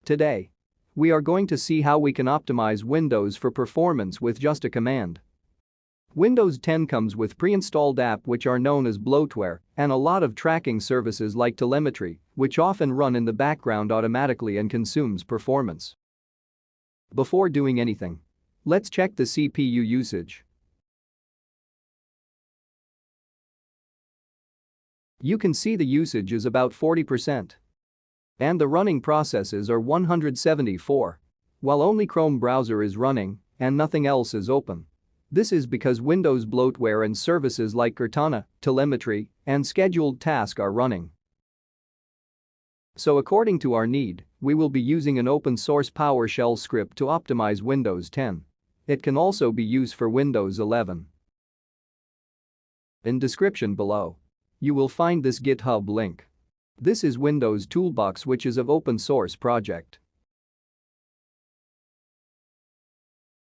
Today, we are going to see how we can optimize Windows for performance with just a command. Windows 10 comes with pre-installed apps which are known as bloatware and a lot of tracking services like telemetry, which often run in the background automatically and consumes performance. Before doing anything, let's check the CPU usage. You can see the usage is about 40%. And the running processes are 174. While only Chrome browser is running and nothing else is open. This is because Windows bloatware and services like Cortana, telemetry, and scheduled tasks are running. So according to our need, we will be using an open source PowerShell script to optimize Windows 10. It can also be used for Windows 11. In description below, you will find this GitHub link. This is Windows Toolbox, which is an open source project.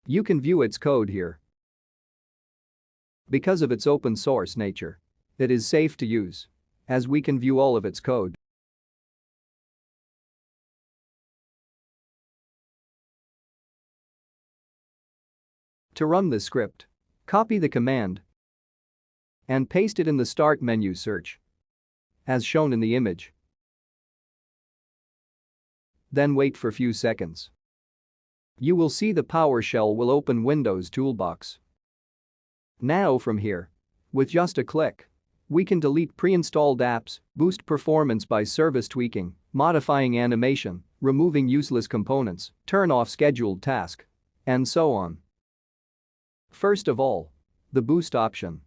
You can view its code here. Because of its open source nature, it is safe to use, as we can view all of its code. To run this script, copy the command and paste it in the Start menu search, as shown in the image. Then wait for a few seconds. You will see the PowerShell will open Windows Toolbox. Now from here, with just a click, we can delete pre-installed apps, boost performance by service tweaking, modifying animation, removing useless components, turn off scheduled tasks, and so on. First of all, the boost option.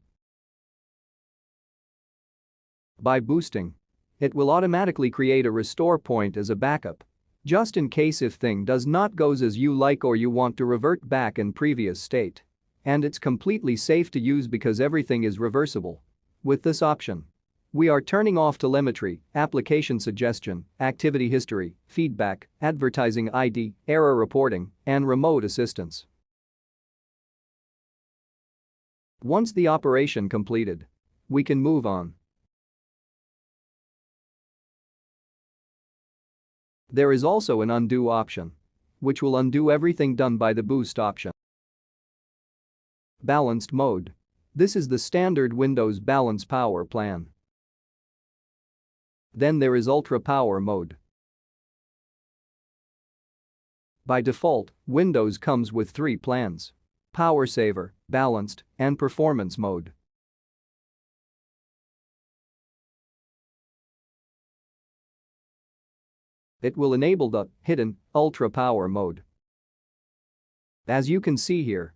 By boosting, it will automatically create a restore point as a backup, just in case if thing does not goes as you like or you want to revert back in previous state. And it's completely safe to use because everything is reversible. With this option, we are turning off telemetry, application suggestion, activity history, feedback, advertising ID, error reporting, and remote assistance. Once the operation completed, we can move on. There is also an undo option, which will undo everything done by the boost option. Balanced mode. This is the standard Windows balance power plan. Then there is ultra power mode. By default, Windows comes with 3 plans: Power Saver, Balanced, and Performance mode. It will enable the hidden ultra power mode. As you can see here,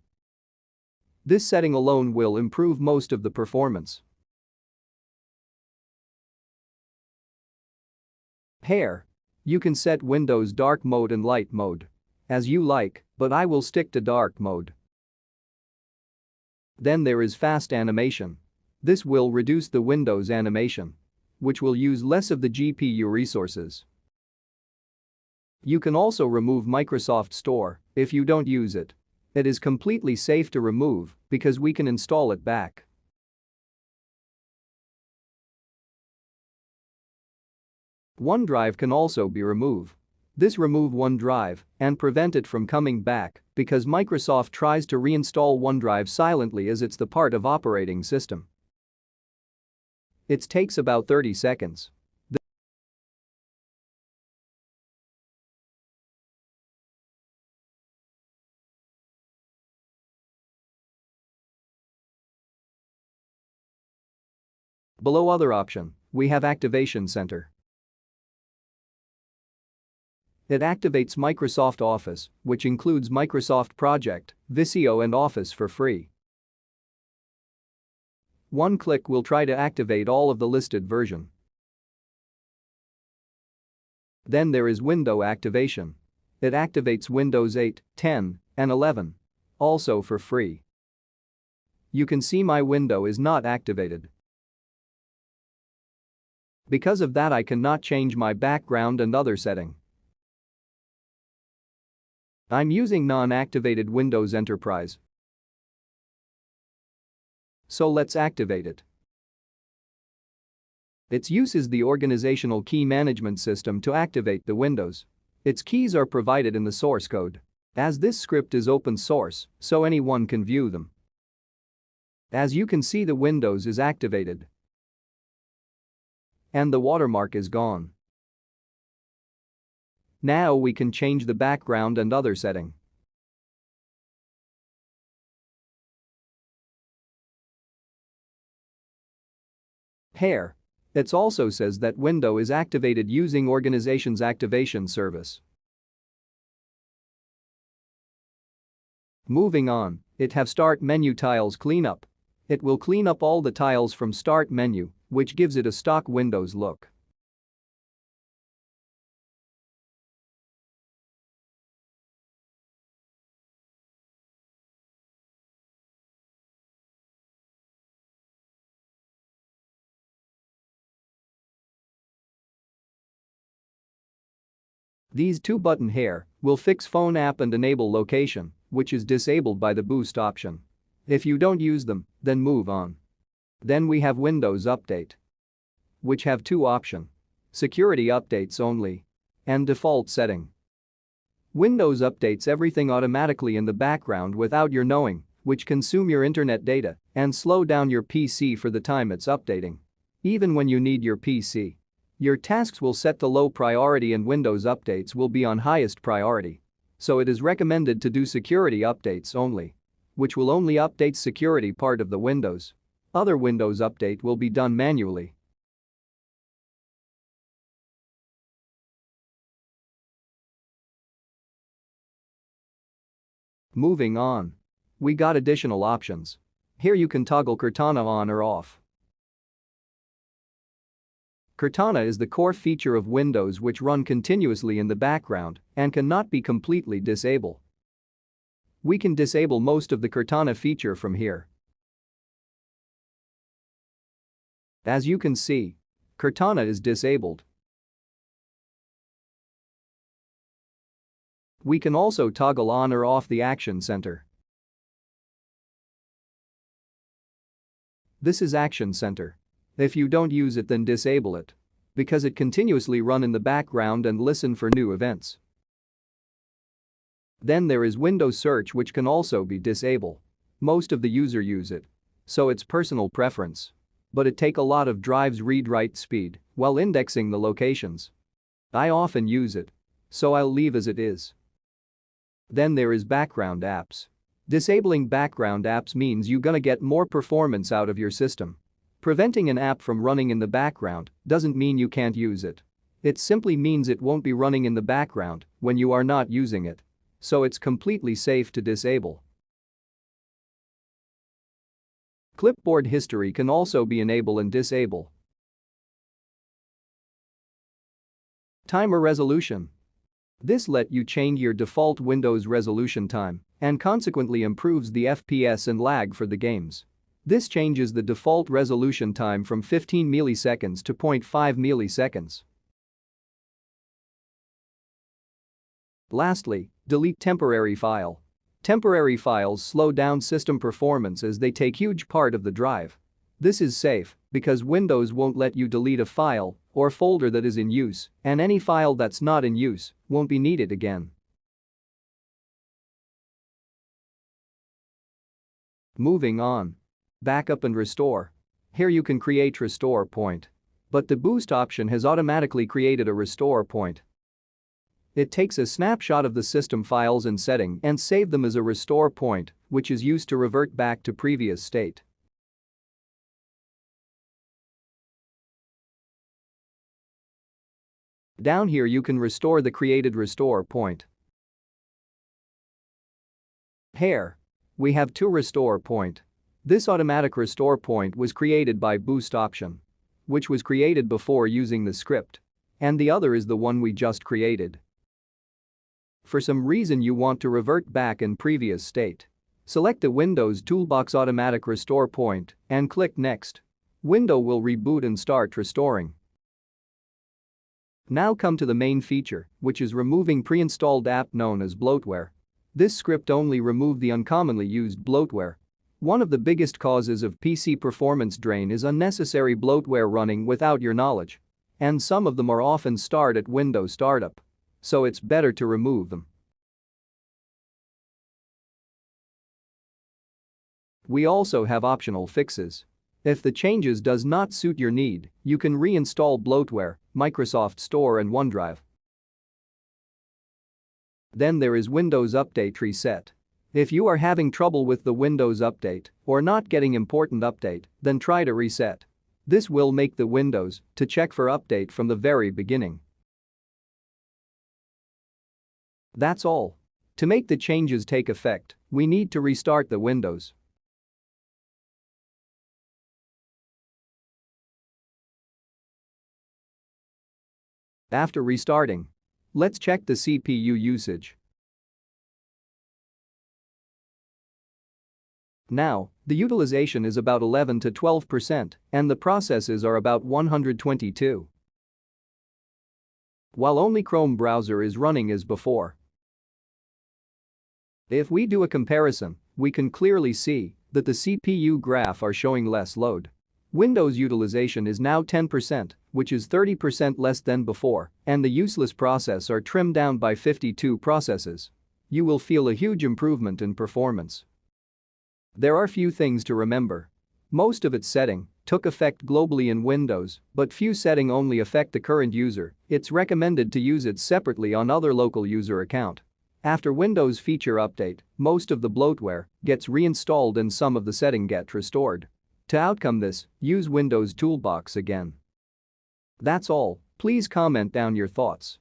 this setting alone will improve most of the performance. Here, you can set Windows dark mode and light mode as you like, but I will stick to dark mode. Then there is fast animation. This will reduce the Windows animation, which will use less of the GPU resources. You can also remove Microsoft Store if you don't use it. It is completely safe to remove because we can install it back. OneDrive can also be removed. This remove OneDrive and prevent it from coming back because Microsoft tries to reinstall OneDrive silently as it's the part of operating system. It takes about 30 seconds. Below other option, we have Activation Center. It activates Microsoft Office, which includes Microsoft Project, Visio and Office for free. One click will try to activate all of the listed version. Then there is Window Activation. It activates Windows 8, 10, and 11. Also for free. You can see my window is not activated. Because of that I cannot change my background and other setting. I'm using non-activated Windows Enterprise. So let's activate it. Its use is the organizational key management system to activate the Windows. Its keys are provided in the source code. As this script is open source, so anyone can view them. As you can see, the Windows is activated and the watermark is gone. Now we can change the background and other setting. Here, it also says that window is activated using organization's activation service. Moving on, it have start menu tiles cleanup. It will clean up all the tiles from start menu, which gives it a stock Windows look. These two buttons here will fix phone app and enable location, which is disabled by the boost option. If you don't use them, then move on. Then we have Windows Update, which have two options: security updates only and default setting. Windows updates everything automatically in the background without your knowing, which consume your internet data and slow down your PC for the time it's updating. Even when you need your PC, your tasks will set to low priority and Windows updates will be on highest priority. So it is recommended to do security updates only, which will only update security part of the Windows. Other Windows update will be done manually. Moving on. We got additional options. Here you can toggle Cortana on or off. Cortana is the core feature of Windows which run continuously in the background and cannot be completely disabled. We can disable most of the Cortana feature from here. As you can see, Cortana is disabled. We can also toggle on or off the Action Center. This is Action Center. If you don't use it, then disable it, because it continuously run in the background and listen for new events. Then there is Windows Search, which can also be disabled. Most of the user use it, so it's personal preference. But it take a lot of drives read-write speed while indexing the locations. I often use it, so I'll leave as it is. Then there is background apps. Disabling background apps means you're gonna get more performance out of your system. Preventing an app from running in the background doesn't mean you can't use it. It simply means it won't be running in the background when you are not using it. So it's completely safe to disable. Clipboard history can also be enable and disable. Timer resolution. This let you change your default Windows resolution time and consequently improves the FPS and lag for the games. This changes the default resolution time from 15 milliseconds to 0.5 milliseconds. Lastly, delete temporary file. Temporary files slow down system performance as they take huge part of the drive. This is safe because Windows won't let you delete a file or folder that is in use, and any file that's not in use won't be needed again. Moving on. Backup and restore. Here you can create restore point. But the boost option has automatically created a restore point. It takes a snapshot of the system files and setting and save them as a restore point, which is used to revert back to previous state. Down here you can restore the created restore point. Here, we have two restore point. This automatic restore point was created by boost option, which was created before using the script. And the other is the one we just created. For some reason you want to revert back in previous state. Select the Windows Toolbox Automatic Restore Point and click Next. Window will reboot and start restoring. Now come to the main feature, which is removing pre-installed app known as bloatware. This script only removed the uncommonly used bloatware. One of the biggest causes of PC performance drain is unnecessary bloatware running without your knowledge. And some of them are often stored at Windows startup. so it's better to remove them. We also have optional fixes. If the changes does not suit your need, you can reinstall bloatware, Microsoft Store and OneDrive. Then there is Windows Update Reset. If you are having trouble with the Windows Update or not getting important update, then try to reset. This will make the Windows to check for update from the very beginning. That's all. To make the changes take effect, we need to restart the Windows. After restarting, let's check the CPU usage. Now, the utilization is about 11 to 12% and the processes are about 122. While only Chrome browser is running as before. If we do a comparison, we can clearly see that the CPU graph are showing less load. Windows utilization is now 10%, which is 30% less than before, and the useless process are trimmed down by 52 processes. You will feel a huge improvement in performance. There are few things to remember. Most of its setting took effect globally in Windows, but few setting only affect the current user. It's recommended to use it separately on other local user account. After Windows feature update, most of the bloatware gets reinstalled and some of the setting get restored. To outcome this, use Windows Toolbox again. That's all. Please comment down your thoughts.